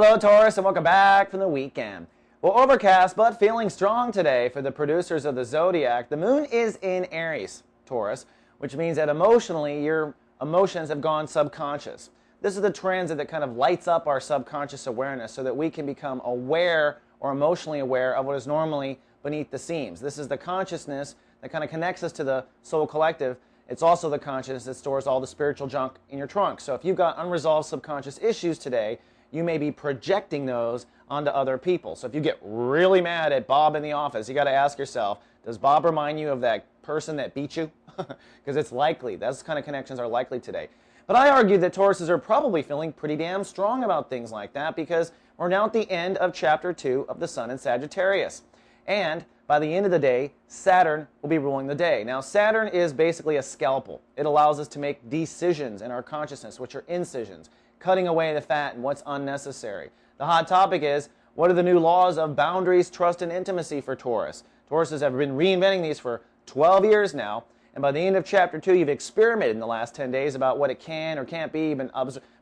Hello, Taurus, and welcome back from the weekend. Well, overcast, but feeling strong today for the producers of the zodiac. The moon is in Aries, Taurus, which means that emotionally, your emotions have gone subconscious. This is the transit that kind of lights up our subconscious awareness so that we can become aware or emotionally aware of what is normally beneath the seams. This is the consciousness that kind of connects us to the soul collective. It's also the consciousness that stores all the spiritual junk in your trunk. So if you've got unresolved subconscious issues today, you may be projecting those onto other people. So if you get really mad at Bob in the office, you got to ask yourself, does Bob remind you of that person that beat you? Because it's likely. Those kind of connections are likely today. But I argue that Tauruses are probably feeling pretty damn strong about things like that because we're now at the end of chapter 2 of the Sun in Sagittarius. And by the end of the day, Saturn will be ruling the day. Now, Saturn is basically a scalpel. It allows us to make decisions in our consciousness, which are incisions, cutting away the fat and what's unnecessary. The hot topic is, what are the new laws of boundaries, trust, and intimacy for Taurus? Tauruses have been reinventing these for 12 years now, and by the end of chapter 2, you've experimented in the last 10 days about what it can or can't be, even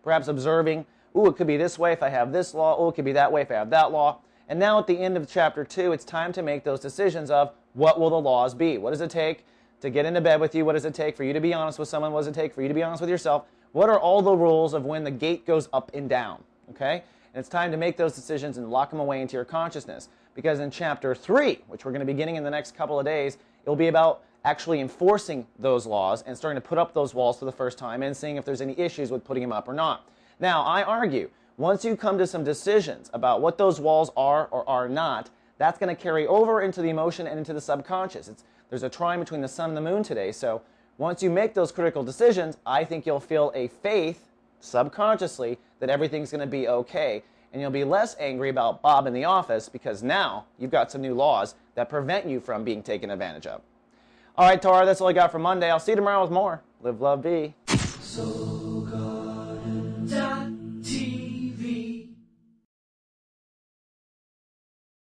perhaps observing, ooh, it could be this way if I have this law, ooh, it could be that way if I have that law. And now at the end of chapter 2, it's time to make those decisions of what will the laws be? What does it take to get into bed with you? What does it take for you to be honest with someone? What does it take for you to be honest with yourself? What are all the rules of when the gate goes up and down? Okay? And it's time to make those decisions and lock them away into your consciousness. Because in chapter 3, which we're going to be getting in the next couple of days, it'll be about actually enforcing those laws and starting to put up those walls for the first time and seeing if there's any issues with putting them up or not. Now, I argue, once you come to some decisions about what those walls are or are not, that's going to carry over into the emotion and into the subconscious. There's a trine between the sun and the moon today, so once you make those critical decisions, I think you'll feel a faith, subconsciously, that everything's going to be okay. And you'll be less angry about Bob in the office because now you've got some new laws that prevent you from being taken advantage of. All right, Taurus, that's all I got for Monday. I'll see you tomorrow with more. Live, love, be. So good.